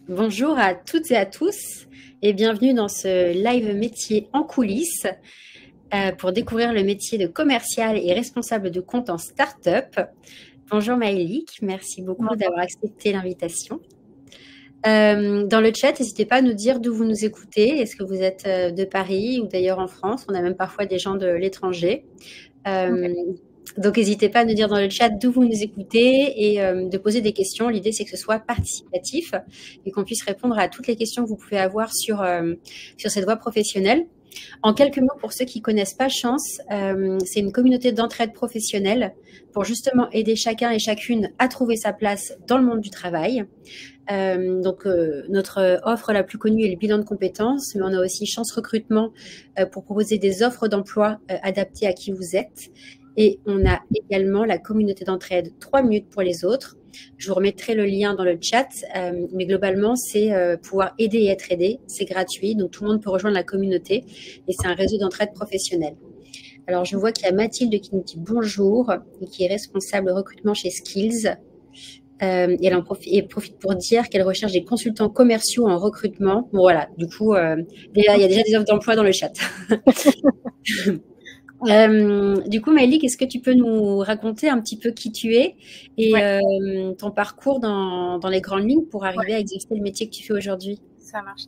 Bonjour à toutes et à tous et bienvenue dans ce live métier en coulisses pour découvrir le métier de commercial et responsable de compte en start-up. Bonjour Maëlik, merci beaucoup d'avoir accepté l'invitation. Dans le chat, n'hésitez pas à nous dire d'où vous nous écoutez. Est-ce que vous êtes de Paris ou d'ailleurs en France? On a même parfois des gens de l'étranger. Donc, n'hésitez pas à nous dire dans le chat d'où vous nous écoutez et de poser des questions. L'idée, c'est que ce soit participatif et qu'on puisse répondre à toutes les questions que vous pouvez avoir sur cette voie professionnelle. En quelques mots, pour ceux qui ne connaissent pas Chance, c'est une communauté d'entraide professionnelle pour justement aider chacun et chacune à trouver sa place dans le monde du travail. Notre offre la plus connue est le bilan de compétences, mais on a aussi Chance Recrutement pour proposer des offres d'emploi adaptées à qui vous êtes. Et on a également la communauté d'entraide 3 minutes pour les autres. Je vous remettrai le lien dans le chat, mais globalement, c'est pouvoir aider et être aidé. C'est gratuit, donc tout le monde peut rejoindre la communauté et c'est un réseau d'entraide professionnelle. Alors, je vois qu'il y a Mathilde qui nous dit bonjour et qui est responsable recrutement chez Skills. Et elle profite pour dire qu'elle recherche des consultants commerciaux en recrutement. Bon, voilà, du coup, il y a déjà des offres d'emploi dans le chat. Du coup, Maëlik, est-ce que tu peux nous raconter un petit peu qui tu es et ton parcours dans les grandes lignes pour arriver à exercer le métier que tu fais aujourd'hui? Ça marche.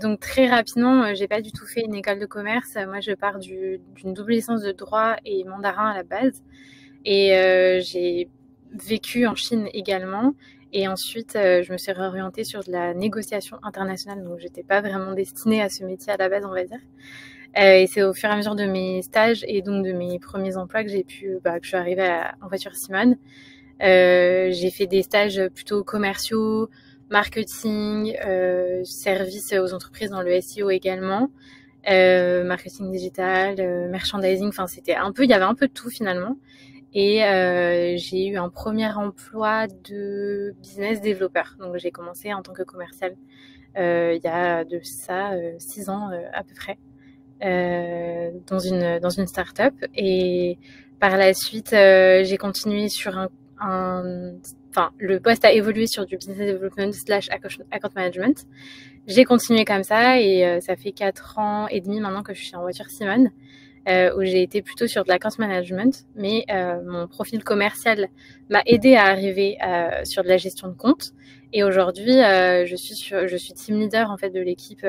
Donc très rapidement, j'ai pas du tout fait une école de commerce. Moi, je pars d'une double licence de droit et mandarin à la base. Et j'ai vécu en Chine également. Et ensuite, je me suis réorientée sur de la négociation internationale. Donc, j'étais pas vraiment destinée à ce métier à la base, on va dire. Et c'est au fur et à mesure de mes stages et donc de mes premiers emplois que que je suis arrivée en voiture Simone. J'ai fait des stages plutôt commerciaux, marketing, services aux entreprises dans le SEO également, marketing digital, merchandising. Enfin, il y avait un peu de tout finalement. Et j'ai eu un premier emploi de business développeur. Donc, j'ai commencé en tant que commercial il y a de ça 6 ans à peu près. Dans une start-up, et par la suite j'ai continué sur le poste a évolué sur du business development / account management. J'ai continué comme ça et ça fait 4 ans et demi maintenant que je suis en voiture Simone, où j'ai été plutôt sur de l'account management, mais mon profil commercial m'a aidé à arriver sur de la gestion de compte. Et aujourd'hui, je suis team leader en fait de l'équipe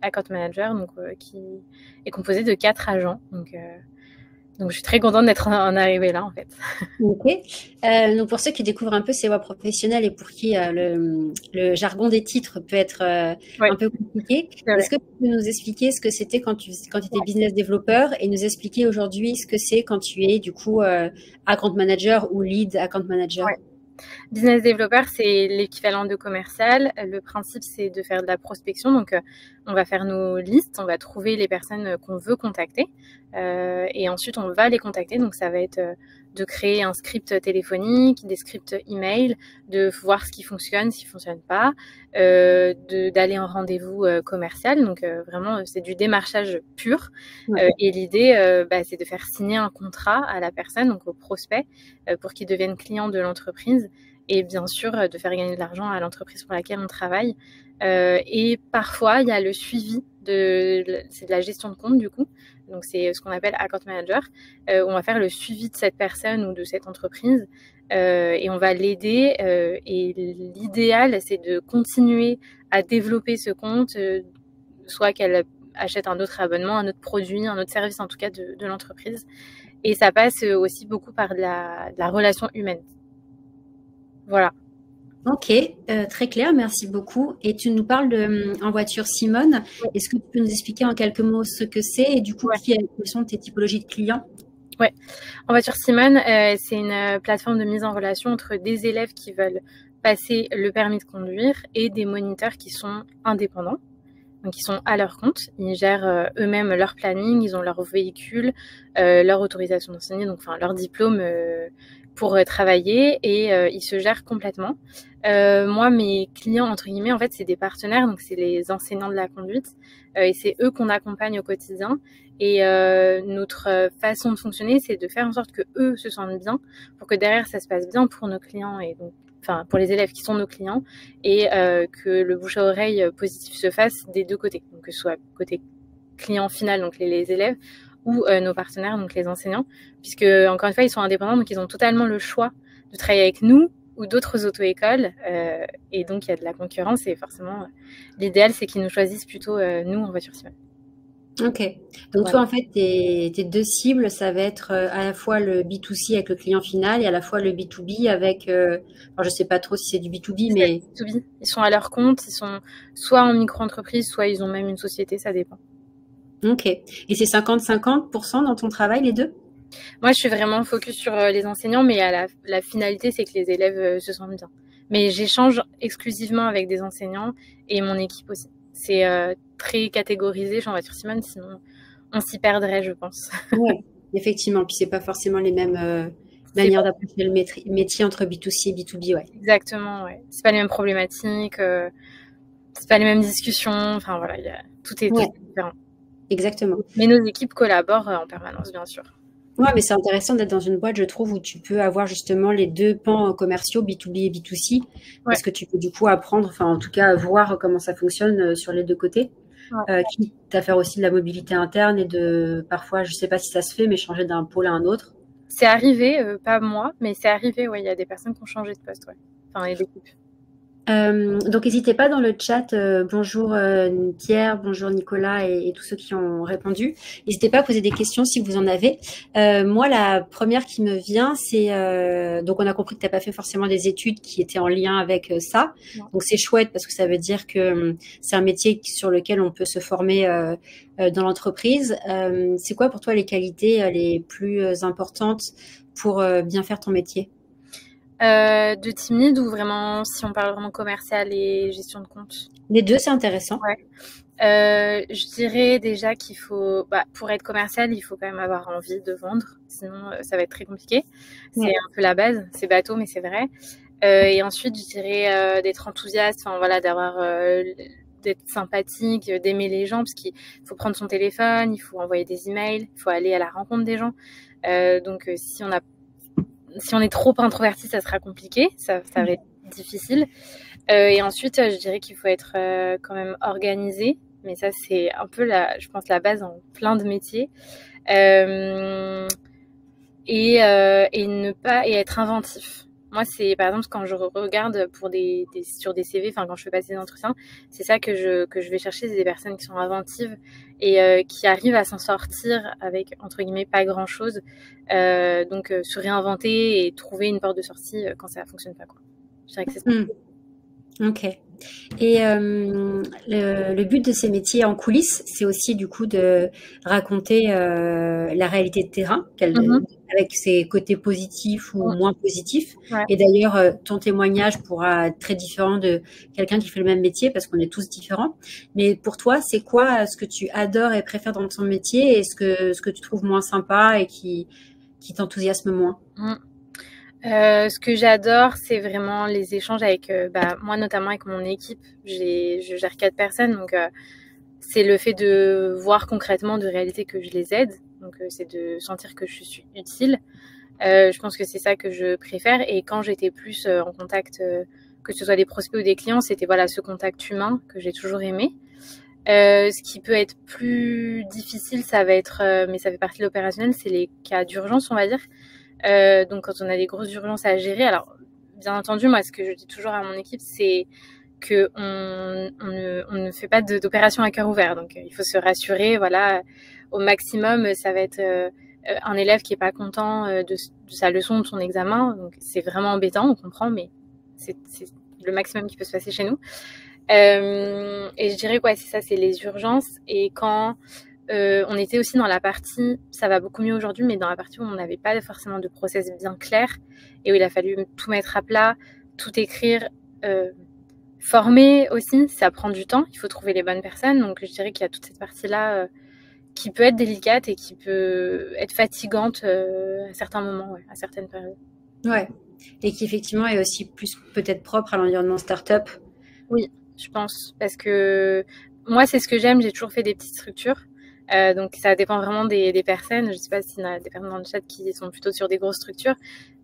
account manager, donc qui est composée de 4 agents. Donc je suis très contente d'être en arrivée là en fait. Ok. Donc pour ceux qui découvrent un peu ces voies professionnelles et pour qui le jargon des titres peut être un peu compliqué, est-ce que tu peux nous expliquer ce que c'était quand tu étais business développeur et nous expliquer aujourd'hui ce que c'est quand tu es du coup account manager ou lead account manager? Business développeur, c'est l'équivalent de commercial. Le principe, c'est de faire de la prospection. Donc, on va faire nos listes, on va trouver les personnes qu'on veut contacter et ensuite, on va les contacter. Donc, ça va être de créer un script téléphonique, des scripts email, de voir ce qui fonctionne, ce qui fonctionne pas, d'aller en rendez-vous commercial. Donc, vraiment, c'est du démarchage pur. Et l'idée, c'est de faire signer un contrat à la personne, donc au prospect, pour qu'il devienne client de l'entreprise. Et bien sûr, de faire gagner de l'argent à l'entreprise pour laquelle on travaille. Et parfois, il y a le suivi c'est de la gestion de compte du coup. Donc, c'est ce qu'on appelle account manager. On va faire le suivi de cette personne ou de cette entreprise et on va l'aider. Et l'idéal, c'est de continuer à développer ce compte, soit qu'elle achète un autre abonnement, un autre produit, un autre service en tout cas de l'entreprise. Et ça passe aussi beaucoup par de la relation humaine. Voilà. Ok, très clair, merci beaucoup. Et tu nous parles en voiture Simone. Oui. Est-ce que tu peux nous expliquer en quelques mots ce que c'est et du coup, quelles sont tes typologies de clients? Ouais, en voiture Simone, c'est une plateforme de mise en relation entre des élèves qui veulent passer le permis de conduire et des moniteurs qui sont indépendants. Donc, ils sont à leur compte, ils gèrent eux-mêmes leur planning, ils ont leur véhicule, leur autorisation d'enseigner, donc leur diplôme pour travailler et ils se gèrent complètement. Moi, mes clients, entre guillemets, en fait, c'est des partenaires, donc c'est les enseignants de la conduite et c'est eux qu'on accompagne au quotidien. Et notre façon de fonctionner, c'est de faire en sorte que eux se sentent bien pour que derrière, ça se passe bien pour nos clients et donc, enfin, pour les élèves qui sont nos clients et que le bouche à oreille positif se fasse des deux côtés, donc que ce soit côté client final, donc les élèves, ou nos partenaires, donc les enseignants, puisque encore une fois, ils sont indépendants, donc ils ont totalement le choix de travailler avec nous ou d'autres auto-écoles, et donc il y a de la concurrence et forcément, l'idéal, c'est qu'ils nous choisissent plutôt nous en voiture Simone. Ok. Donc Voilà. toi, en fait, tes deux cibles, ça va être à la fois le B2C avec le client final et à la fois le B2B avec, alors je sais pas trop si c'est du B2B, mais... C'est B2B. Ils sont à leur compte, ils sont soit en micro-entreprise, soit ils ont même une société, ça dépend. Ok. Et c'est 50-50% dans ton travail, les deux? Moi, je suis vraiment focus sur les enseignants, mais la finalité, c'est que les élèves se sentent bien. Mais j'échange exclusivement avec des enseignants et mon équipe aussi. C'est très catégorisé, j'en voiture Simone, sinon on s'y perdrait, je pense. Ouais, effectivement. Puis c'est pas forcément les mêmes manières d'approcher le métier entre B2C et B2B, ouais. Exactement, ouais. C'est pas les mêmes problématiques, c'est pas les mêmes discussions. Enfin voilà, tout est Ouais, différent. exactement. Mais nos équipes collaborent en permanence, bien sûr. Ouais, mais c'est intéressant d'être dans une boîte, je trouve, où tu peux avoir justement les deux pans commerciaux, B2B et B2C, Ouais. parce que tu peux du coup apprendre, enfin en tout cas voir comment ça fonctionne sur les deux côtés, Ouais. quitte à faire aussi de la mobilité interne et de parfois, je sais pas si ça se fait, mais changer d'un pôle à un autre. C'est arrivé, pas moi, mais c'est arrivé, ouais, il y a des personnes qui ont changé de poste, ouais. Enfin, et d'équipe. Donc n'hésitez pas dans le chat, bonjour Pierre, bonjour Nicolas et tous ceux qui ont répondu. N'hésitez pas à poser des questions si vous en avez. Moi, la première qui me vient, c'est donc on a compris que tu n'as pas fait forcément des études qui étaient en lien avec ça. Ouais. Donc c'est chouette parce que ça veut dire que c'est un métier sur lequel on peut se former dans l'entreprise. C'est quoi pour toi les qualités les plus importantes pour bien faire ton métier? De team lead ou vraiment, si on parle vraiment commercial et gestion de compte? Les deux, c'est intéressant. Ouais. Je dirais déjà qu'il faut, pour être commercial, il faut quand même avoir envie de vendre, sinon ça va être très compliqué. C'est Ouais. un peu la base, c'est bateau, mais c'est vrai. Et ensuite, je dirais d'être enthousiaste, enfin voilà, d'être sympathique, d'aimer les gens, parce qu'il faut prendre son téléphone, il faut envoyer des emails, il faut aller à la rencontre des gens. Donc si on est trop introverti, ça sera compliqué, ça va être difficile. Et ensuite, je dirais qu'il faut être quand même organisé, mais ça c'est un peu je pense la base en plein de métiers. Et être inventif. Moi, c'est par exemple quand je regarde pour sur des CV, enfin quand je fais passer des entretiens, c'est ça que je vais chercher, c'est des personnes qui sont inventives et qui arrivent à s'en sortir avec entre guillemets pas grand chose. Donc se réinventer et trouver une porte de sortie quand ça fonctionne pas, quoi. Je dirais que c'est ça. Ok. Et le but de ces métiers en coulisses, c'est aussi du coup de raconter la réalité de terrain, avec ses côtés positifs ou moins positifs. Ouais. Et d'ailleurs, ton témoignage pourra être très différent de quelqu'un qui fait le même métier parce qu'on est tous différents. Mais pour toi, c'est quoi ce que tu adores et préfères dans ton métier et ce que tu trouves moins sympa et qui t'enthousiasme moins? Ce que j'adore, c'est vraiment les échanges avec, moi notamment avec mon équipe. Je gère 4 personnes, donc c'est le fait de voir concrètement, de réaliser que je les aide. Donc c'est de sentir que je suis utile. Je pense que c'est ça que je préfère. Et quand j'étais plus en contact, que ce soit des prospects ou des clients, c'était voilà ce contact humain que j'ai toujours aimé. Ce qui peut être plus difficile, ça va être, mais ça fait partie de l'opérationnel, c'est les cas d'urgence, on va dire. Donc quand on a des grosses urgences à gérer, alors bien entendu, moi ce que je dis toujours à mon équipe, c'est que on ne fait pas d'opération à cœur ouvert. Donc il faut se rassurer, voilà, au maximum, ça va être un élève qui est pas content de sa leçon, de son examen. Donc c'est vraiment embêtant, on comprend, mais c'est le maximum qui peut se passer chez nous. Et je dirais quoi, c'est ça, c'est les urgences. Et quand on était aussi dans la partie, ça va beaucoup mieux aujourd'hui, mais dans la partie où on n'avait pas forcément de process bien clair et où il a fallu tout mettre à plat, tout écrire, former aussi, ça prend du temps, il faut trouver les bonnes personnes. Donc je dirais qu'il y a toute cette partie-là qui peut être délicate et qui peut être fatigante à certains moments, ouais, à certaines périodes. Ouais. Et qui effectivement est aussi plus peut-être propre à l'environnement startup. Oui, je pense. Parce que moi, c'est ce que j'aime. J'ai toujours fait des petites structures. Donc, ça dépend vraiment des personnes. Je ne sais pas s'il y a des personnes dans le chat qui sont plutôt sur des grosses structures.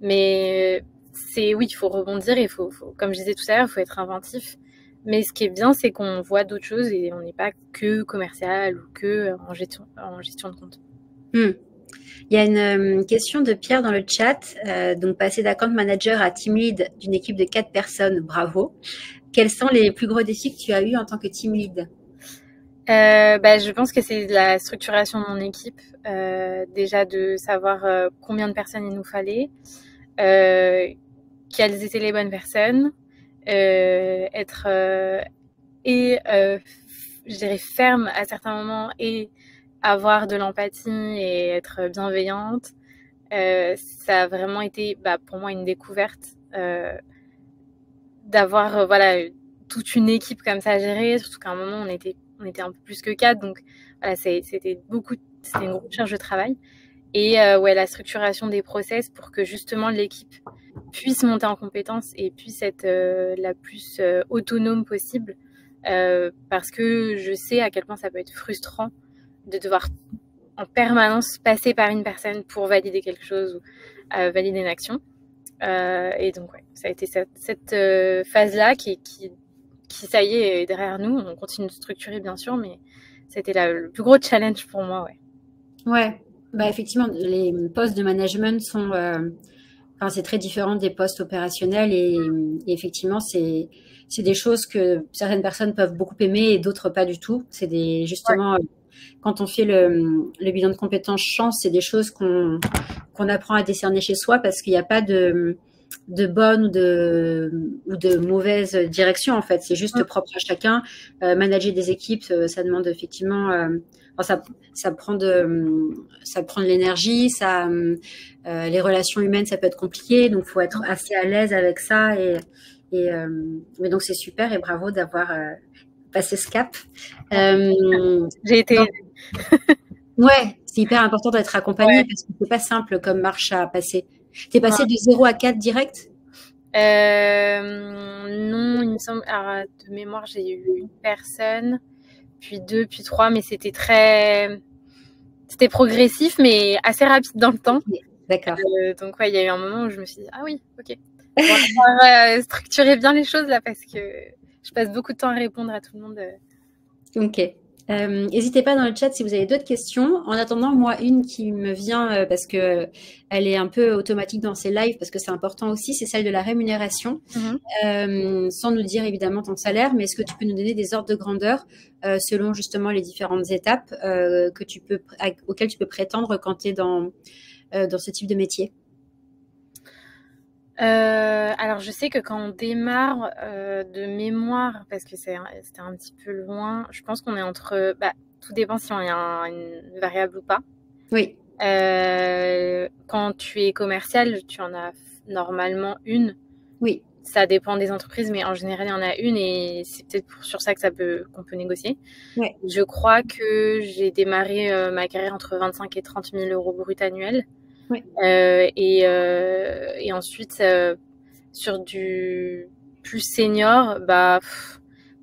Mais oui, il faut rebondir. Il comme je disais tout à l'heure, il faut être inventif. Mais ce qui est bien, c'est qu'on voit d'autres choses et on n'est pas que commercial ou que en gestion de compte. Il y a une question de Pierre dans le chat. Donc, passer d'account manager à team lead d'une équipe de 4 personnes, bravo. Quels sont les plus gros défis que tu as eu en tant que team lead? Je pense que c'est la structuration de mon équipe. Déjà de savoir combien de personnes il nous fallait, quelles étaient les bonnes personnes, être je dirais ferme à certains moments et avoir de l'empathie et être bienveillante. Ça a vraiment été pour moi une découverte d'avoir voilà toute une équipe comme ça à gérer, surtout qu'à un moment on était un peu plus que 4, donc voilà, c'était une grosse charge de travail. Et la structuration des process pour que justement l'équipe puisse monter en compétences et puisse être la plus autonome possible, parce que je sais à quel point ça peut être frustrant de devoir en permanence passer par une personne pour valider quelque chose ou valider une action. Et donc, ça a été cette phase-là qui, ça y est derrière nous. On continue de structurer, bien sûr, mais c'était le plus gros challenge pour moi. Ouais, effectivement, les postes de management sont, c'est très différent des postes opérationnels et effectivement, c'est des choses que certaines personnes peuvent beaucoup aimer et d'autres pas du tout. C'est justement, quand on fait le bilan de compétences chance, c'est des choses qu'on apprend à décerner chez soi parce qu'il n'y a pas de bonne ou de mauvaise direction en fait. C'est juste propre à chacun. Manager des équipes, ça demande effectivement, ça prend de l'énergie, les relations humaines, ça peut être compliqué, donc faut être assez à l'aise avec ça mais donc c'est super et bravo d'avoir passé ce cap. J'ai été. Ouais, c'est hyper important d'être accompagné parce que c'est pas simple comme marche à passer. T'es passé de 0 à 4 direct? Non, il me semble. Alors, de mémoire, j'ai eu une personne, puis 2, puis 3, mais c'était progressif, mais assez rapide dans le temps. Okay, d'accord. Donc, il y a eu un moment où je me suis dit, ah oui, ok. On va pouvoir structurer bien les choses là parce que je passe beaucoup de temps à répondre à tout le monde. Ok. N'hésitez pas dans le chat si vous avez d'autres questions. En attendant, moi, une qui me vient parce que elle est un peu automatique dans ces lives parce que c'est important aussi, c'est celle de la rémunération. Sans nous dire évidemment ton salaire, mais est-ce que tu peux nous donner des ordres de grandeur selon justement les différentes étapes auxquelles tu peux prétendre quand tu es dans ce type de métier? Alors, je sais que quand on démarre de mémoire, parce que c'était un petit peu loin, je pense qu'on est entre. Tout dépend si on y a une variable ou pas. Oui. Quand tu es commercial, tu en as normalement une. Oui. Ça dépend des entreprises, mais en général, il y en a une et c'est peut-être sur ça qu'on peut négocier. Ouais. Je crois que j'ai démarré ma carrière entre 25 et 30 000 euros brut annuels. Oui. Et ensuite, sur du plus senior,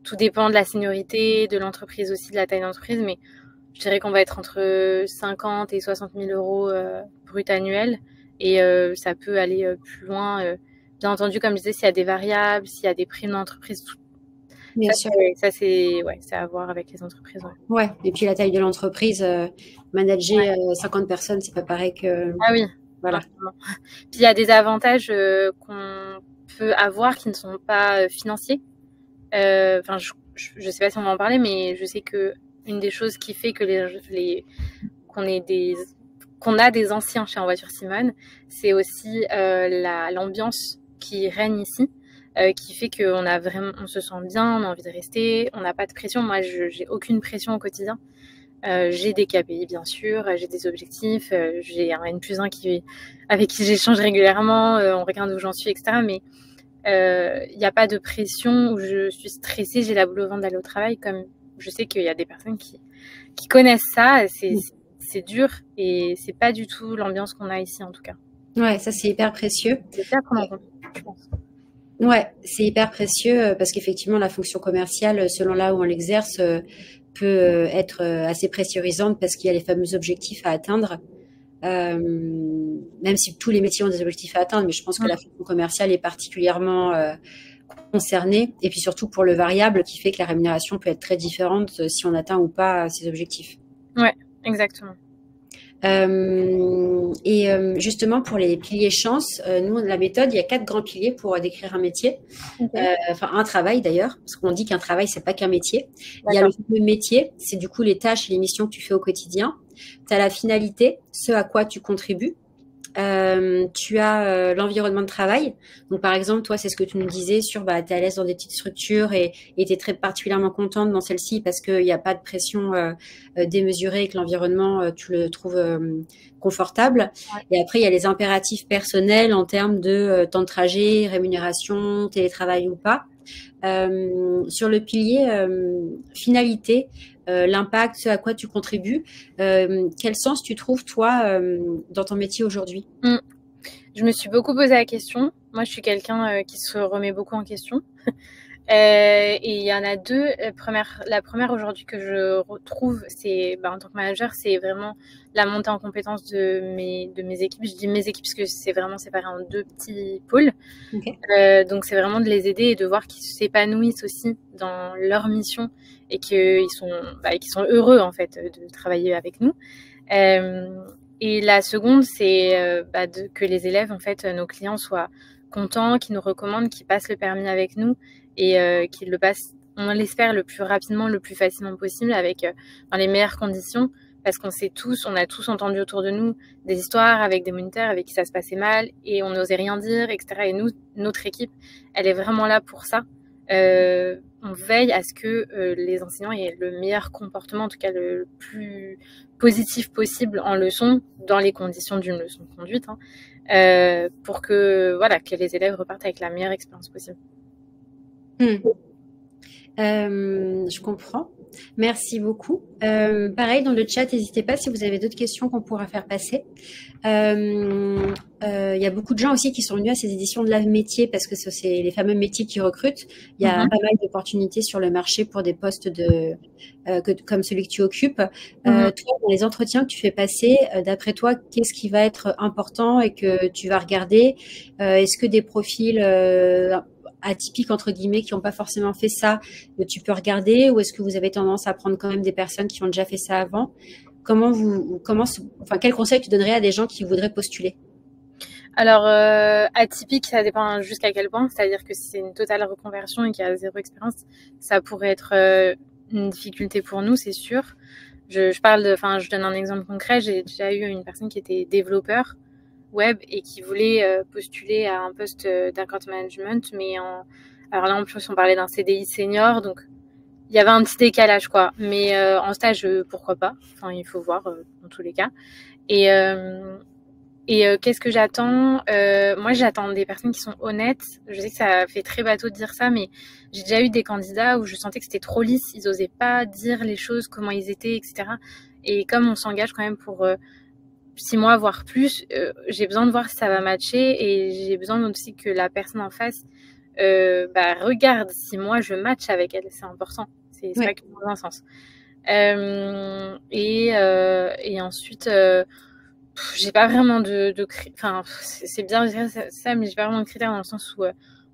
tout dépend de la seniorité, de l'entreprise aussi, de la taille d'entreprise, mais je dirais qu'on va être entre 50 et 60 000 euros brut annuel. Et ça peut aller plus loin. Bien entendu, comme je disais, s'il y a des variables, s'il y a des primes d'entreprise, Bien sûr. Ça c'est à voir avec les entreprises. Ouais. Et puis la taille de l'entreprise, manager 50 personnes, c'est pas pareil que. Ah oui. Voilà. Puis il y a des avantages qu'on peut avoir qui ne sont pas financiers. Enfin, je sais pas si on va en parler, mais je sais que une des choses qui fait que qu'on a des anciens chez En Voiture Simone, c'est aussi l'ambiance qui règne ici, qui fait on se sent bien, on a envie de rester, on n'a pas de pression. Moi, j'ai aucune pression au quotidien. J'ai des KPI, bien sûr, j'ai des objectifs, j'ai un N+1 avec qui j'échange régulièrement, on regarde où j'en suis, etc. Mais il n'y a pas de pression où je suis stressée, j'ai la boule au ventre d'aller au travail, comme je sais qu'il y a des personnes qui connaissent ça. C'est dur et c'est pas du tout l'ambiance qu'on a ici, en tout cas. Ouais, ça c'est hyper précieux. C'est ça à prendre en compte, je pense. Ouais, c'est hyper précieux parce qu'effectivement, la fonction commerciale, selon là où on l'exerce, peut être assez pressurisante parce qu'il y a les fameux objectifs à atteindre. Même si tous les métiers ont des objectifs à atteindre, mais je pense que la fonction commerciale est particulièrement concernée. Et puis surtout pour le variable qui fait que la rémunération peut être très différente si on atteint ou pas ces objectifs. Ouais, exactement. Justement, pour les piliers chance, nous, la méthode, il y a 4 grands piliers pour décrire un métier. Okay. Enfin, un travail d'ailleurs, parce qu'on dit qu'un travail, c'est pas qu'un métier. Il y a le fameux métier, c'est du coup les tâches et les missions que tu fais au quotidien. Tu as la finalité, ce à quoi tu contribues. Tu as l'environnement de travail. Donc, par exemple, toi, c'est ce que tu nous disais sur, tu es à l'aise dans des petites structures et tu es très particulièrement contente dans celle-ci parce qu'il n'y a pas de pression démesurée et que l'environnement, tu le trouves confortable. Ouais. Et après, il y a les impératifs personnels en termes de temps de trajet, rémunération, télétravail ou pas. Sur le pilier finalité, l'impact, ce à quoi tu contribues, quel sens tu trouves, toi, dans ton métier aujourd'hui? Je me suis beaucoup posé la question. Moi, je suis quelqu'un qui se remet beaucoup en question. Et il y en a deux. La première aujourd'hui que je retrouve, c'est en tant que manager, c'est vraiment la montée en compétence de mes équipes. Je dis mes équipes parce que c'est vraiment séparé en 2 petits pôles. Okay. Donc c'est vraiment de les aider et de voir qu'ils s'épanouissent aussi dans leur mission et qu'ils sont heureux en fait de travailler avec nous. Et la seconde, c'est que les élèves, en fait, nos clients soient contents, qu'ils nous recommandent, qu'ils passent le permis avec nous et qu'ils le passent, on l'espère, le plus rapidement, le plus facilement possible, avec dans les meilleures conditions, parce on a tous entendu autour de nous des histoires avec des moniteurs avec qui ça se passait mal et on n'osait rien dire, etc. Et nous, notre équipe, elle est vraiment là pour ça. On veille à ce que les enseignants aient le meilleur comportement, en tout cas le plus positif possible en leçon, dans les conditions d'une leçon de conduite, pour que les élèves repartent avec la meilleure expérience possible. Je comprends. Merci beaucoup. Pareil, dans le chat, n'hésitez pas si vous avez d'autres questions qu'on pourra faire passer. Il y a beaucoup de gens aussi qui sont venus à ces éditions de Live Métier parce que c'est les fameux métiers qui recrutent. Il y a pas mal d'opportunités sur le marché pour des postes comme celui que tu occupes. Toi, dans les entretiens que tu fais passer, d'après toi, qu'est-ce qui va être important et que tu vas regarder? Est-ce que des profils atypiques, entre guillemets, qui n'ont pas forcément fait ça, tu peux regarder, ou est-ce que vous avez tendance à prendre quand même des personnes qui ont déjà fait ça avant? Quel conseil tu donnerais à des gens qui voudraient postuler? Alors, atypique, ça dépend jusqu'à quel point. C'est-à-dire que si c'est une totale reconversion et qu'il y a 0 expérience, ça pourrait être une difficulté pour nous, c'est sûr. Je donne un exemple concret. J'ai déjà eu une personne qui était développeur web et qui voulait postuler à un poste d'account management, mais alors là en plus on parlait d'un CDI senior, donc il y avait un petit décalage quoi, mais en stage pourquoi pas, enfin il faut voir dans tous les cas. Et qu'est-ce que j'attends? Moi j'attends des personnes qui sont honnêtes. Je sais que ça fait très bateau de dire ça, mais j'ai déjà eu des candidats où je sentais que c'était trop lisse, ils osaient pas dire les choses, comment ils étaient, etc. Et comme on s'engage quand même pour 6 mois, voire plus, j'ai besoin de voir si ça va matcher et j'ai besoin aussi que la personne en face regarde si moi je match avec elle. C'est important. C'est pas que dans un sens. Et ensuite, j'ai pas vraiment enfin, c'est bien de dire ça, mais j'ai pas vraiment de critères dans le sens où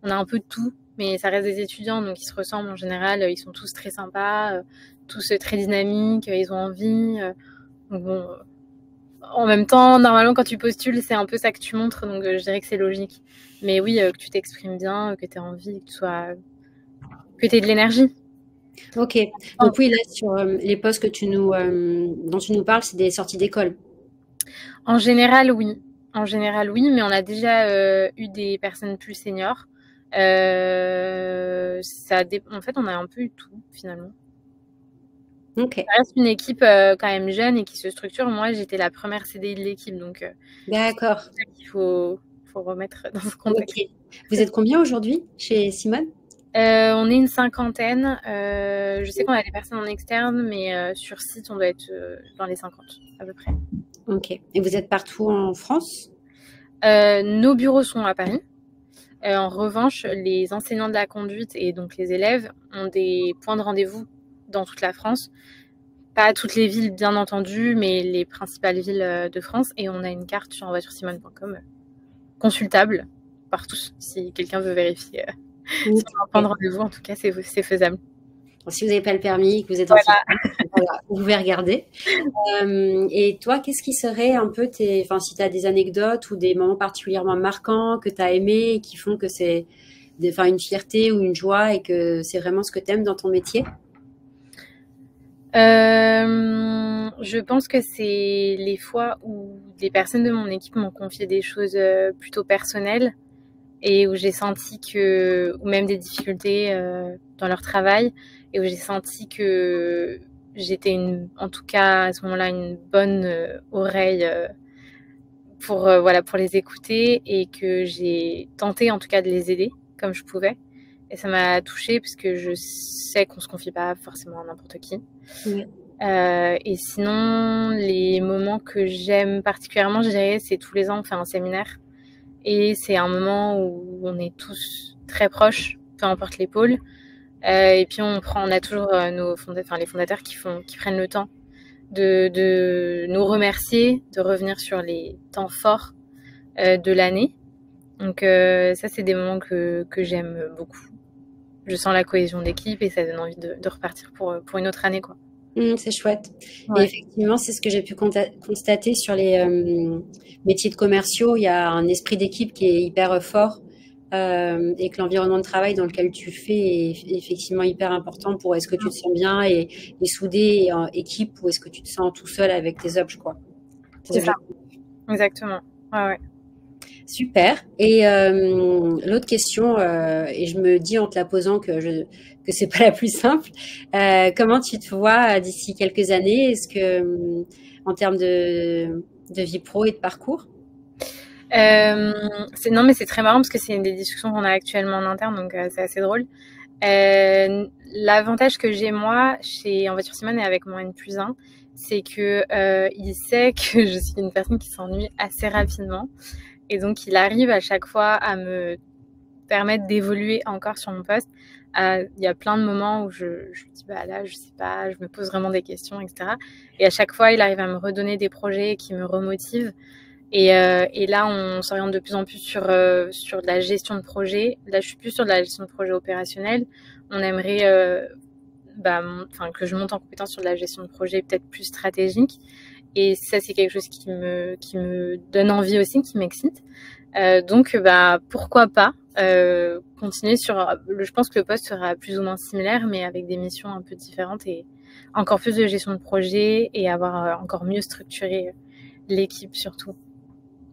on a un peu de tout, mais ça reste des étudiants, donc ils se ressemblent en général. Ils sont tous très sympas, tous très dynamiques, ils ont envie. Donc bon... En même temps, normalement, quand tu postules, c'est un peu ça que tu montres, donc je dirais que c'est logique. Mais oui, que tu t'exprimes bien, que tu aies envie, que tu aies de l'énergie. Ok. Donc oui, là, sur les postes dont tu nous parles, c'est des sorties d'école. En général, oui. Mais on a déjà eu des personnes plus seniors. En fait, on a un peu eu tout, finalement. Okay. Ça reste une équipe quand même jeune et qui se structure. Moi, j'étais la première CDI de l'équipe, donc d'accord. C'est ça qu'il faut remettre dans ce contexte. Okay. Vous êtes combien aujourd'hui chez Simone? On est une 50aine. Je sais qu'on a des personnes en externe, mais sur site, on doit être dans les 50 à peu près. Ok. Et vous êtes partout en France? Nos bureaux sont à Paris. En revanche, les enseignants de la conduite et donc les élèves ont des points de rendez-vous dans toute la France. Pas toutes les villes, bien entendu, mais les principales villes de France. Et on a une carte sur voituresimone.com consultable par tous, si quelqu'un veut vérifier. Si on a un point de rendez-vous, en tout cas, c'est faisable. Donc, si vous n'avez pas le permis, que vous êtes en voilà, vous pouvez regarder. Et toi, qu'est-ce qui serait un peu si tu as des anecdotes ou des moments particulièrement marquants que tu as aimés et qui font que c'est une fierté ou une joie et que c'est vraiment ce que tu aimes dans ton métier? Je pense que c'est les fois où des personnes de mon équipe m'ont confié des choses plutôt personnelles et où j'ai senti ou même des difficultés dans leur travail, et où j'ai senti que j'étais en tout cas à ce moment-là, une bonne oreille pour les écouter, et que j'ai tenté en tout cas de les aider comme je pouvais. Et ça m'a touchée parce que je sais qu'on se confie pas forcément à n'importe qui. Oui. Et sinon, les moments que j'aime particulièrement, je dirais, c'est tous les ans on fait un séminaire. Et c'est un moment où on est tous très proches, peu importe les pôles. Et puis on a toujours les fondateurs qui prennent le temps de nous remercier, de revenir sur les temps forts de l'année. Donc ça, c'est des moments que j'aime beaucoup. Je sens la cohésion d'équipe et ça donne envie de repartir pour une autre année, quoi. C'est chouette. Ouais. Et effectivement, c'est ce que j'ai pu constater sur les métiers de commerciaux. Il y a un esprit d'équipe qui est hyper fort et que l'environnement de travail dans lequel tu fais est effectivement hyper important pour est-ce que tu te sens bien et soudé en équipe, ou est-ce que tu te sens tout seul avec tes objets, quoi. C'est ça. Exactement. Ouais. Super. Et l'autre question, et je me dis en te la posant que c'est pas la plus simple, comment tu te vois d'ici quelques années? Est-ce que en termes de vie pro et de parcours? Non, mais c'est très marrant parce que c'est une des discussions qu'on a actuellement en interne, donc c'est assez drôle. L'avantage que j'ai moi chez En Voiture Simone et avec mon N+1, c'est que il sait que je suis une personne qui s'ennuie assez rapidement, et donc il arrive à chaque fois à me permettre d'évoluer encore sur mon poste. Il y a plein de moments où je dis là, je sais pas, je me pose vraiment des questions, etc. Et à chaque fois, il arrive à me redonner des projets qui me remotivent. Et là, on s'oriente de plus en plus sur de la gestion de projet. Là, je suis plus sur de la gestion de projet opérationnel. On aimerait que je monte en compétence sur de la gestion de projet peut-être plus stratégique. Et ça, c'est quelque chose qui me donne envie aussi, qui m'excite. Donc, pourquoi pas continuer je pense que le poste sera plus ou moins similaire, mais avec des missions un peu différentes et encore plus de gestion de projet, et avoir encore mieux structuré l'équipe surtout.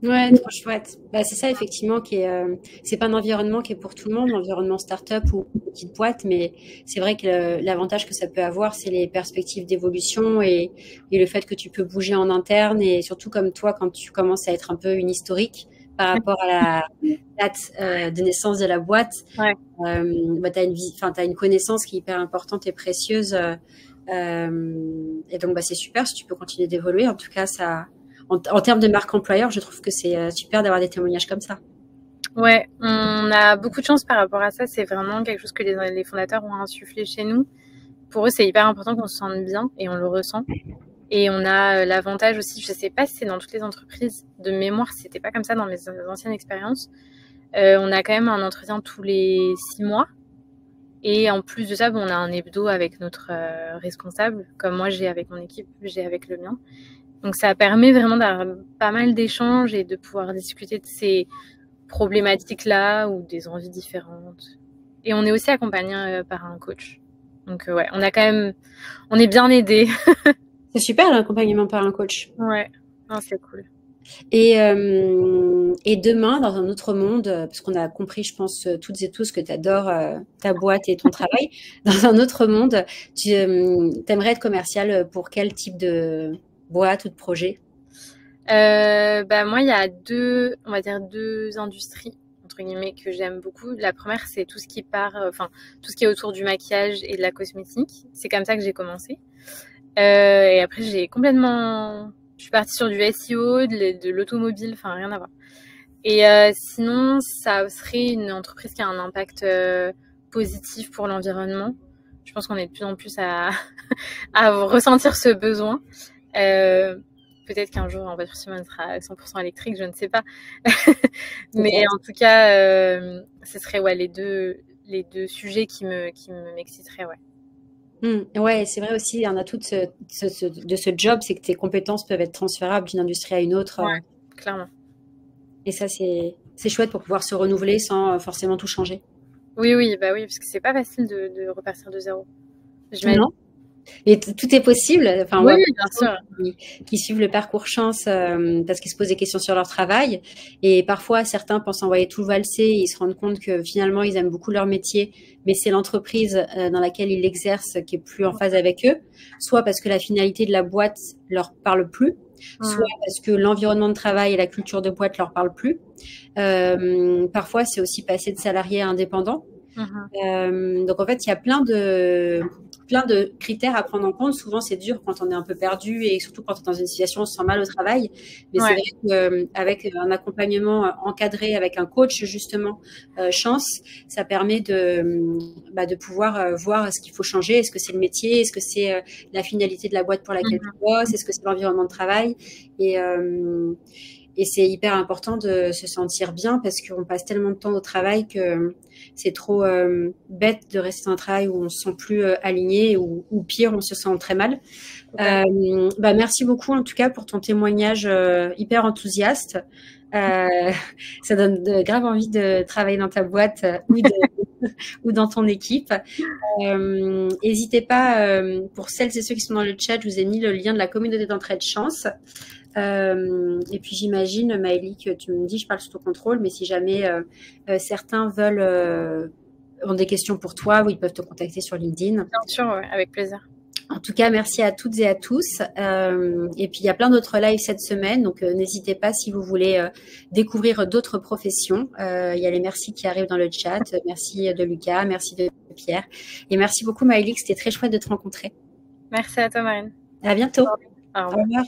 Ouais, trop chouette. C'est ça effectivement qui est. C'est pas un environnement qui est pour tout le monde, l'environnement start-up ou petite boîte, mais c'est vrai que l'avantage que ça peut avoir, c'est les perspectives d'évolution et le fait que tu peux bouger en interne, et surtout comme toi, quand tu commences à être un peu une historique par rapport à la date de naissance de la boîte, Ouais. t'as une connaissance qui est hyper importante et précieuse. Et donc, c'est super si tu peux continuer d'évoluer. En tout cas, ça. En termes de marque employeur, je trouve que c'est super d'avoir des témoignages comme ça. Ouais, on a beaucoup de chance par rapport à ça. C'est vraiment quelque chose que les fondateurs ont insufflé chez nous. Pour eux, c'est hyper important qu'on se sente bien, et on le ressent. Et on a l'avantage aussi, je sais pas si c'est dans toutes les entreprises, de mémoire, c'était pas comme ça dans mes anciennes expériences. On a quand même un entretien tous les 6 mois. Et en plus de ça, on a un hebdo avec notre responsable, comme moi j'ai avec mon équipe, j'ai avec le mien. Donc ça permet vraiment d'avoir pas mal d'échanges et de pouvoir discuter de ces problématiques-là ou des envies différentes. Et on est aussi accompagné par un coach. Donc ouais, on est bien aidés. C'est super l'accompagnement par un coach. Ouais, non, c'est cool. Et demain, dans un autre monde, parce qu'on a compris, je pense, toutes et tous que tu adores ta boîte et ton travail, dans un autre monde, tu aimerais être commercial pour quel type de boîte ou de projet? Moi, il y a deux industries entre guillemets que j'aime beaucoup. La première, c'est tout ce qui tout ce qui est autour du maquillage et de la cosmétique. C'est comme ça que j'ai commencé. Et après, je suis partie sur du SEO, de l'automobile, rien à voir. Et sinon, ça serait une entreprise qui a un impact positif pour l'environnement. Je pense qu'on est de plus en plus à, à ressentir ce besoin. Peut-être qu'un jour, en voiture Simone sera 100% électrique, je ne sais pas. Mais en tout cas, ce serait les deux sujets qui m'exciteraient. Ouais. Ouais, c'est vrai aussi, un atout de ce job, c'est que tes compétences peuvent être transférables d'une industrie à une autre. Ouais, clairement. Et ça, c'est chouette pour pouvoir se renouveler sans forcément tout changer. Oui, parce que c'est pas facile de repartir de zéro. Non. Et tout est possible. Enfin, oui, bien sûr. Qui suivent le parcours chance parce qu'ils se posent des questions sur leur travail. Et parfois, certains pensent envoyer tout valser et ils se rendent compte que finalement, ils aiment beaucoup leur métier, mais c'est l'entreprise dans laquelle ils l'exercent qui est plus en phase avec eux. Soit parce que la finalité de la boîte leur parle plus, soit parce que l'environnement de travail et la culture de boîte leur parlent plus. Parfois, c'est aussi passer de salarié à indépendant. Donc, en fait, il y a plein de critères à prendre en compte. Souvent, c'est dur quand on est un peu perdu et surtout quand on est dans une situation où on se sent mal au travail. Mais c'est vrai qu'avec un accompagnement encadré, avec un coach, justement, chance, ça permet de pouvoir voir ce qu'il faut changer. Est-ce que c'est le métier? Est-ce que c'est la finalité de la boîte pour laquelle tu bosses? Est-ce que c'est l'environnement de travail? Et c'est hyper important de se sentir bien parce qu'on passe tellement de temps au travail que c'est trop bête de rester dans un travail où on se sent plus aligné ou pire, on se sent très mal. Merci beaucoup en tout cas pour ton témoignage hyper enthousiaste. Ça donne grave envie de travailler dans ta boîte ou dans ton équipe. N'hésitez pas, pour celles et ceux qui sont dans le chat, je vous ai mis le lien de la communauté d'entraide chance. Et puis j'imagine, Maëlie, que tu me dis, je parle sous ton contrôle, mais si jamais certains ont des questions pour toi, ils peuvent te contacter sur LinkedIn. Bien sûr, avec plaisir. En tout cas, merci à toutes et à tous. Et puis, il y a plein d'autres lives cette semaine, donc n'hésitez pas si vous voulez découvrir d'autres professions. Il y a les merci qui arrivent dans le chat. Merci de Lucas, merci de Pierre. Et merci beaucoup, Maëlie, c'était très chouette de te rencontrer. Merci à toi, Marine. À bientôt. Au revoir.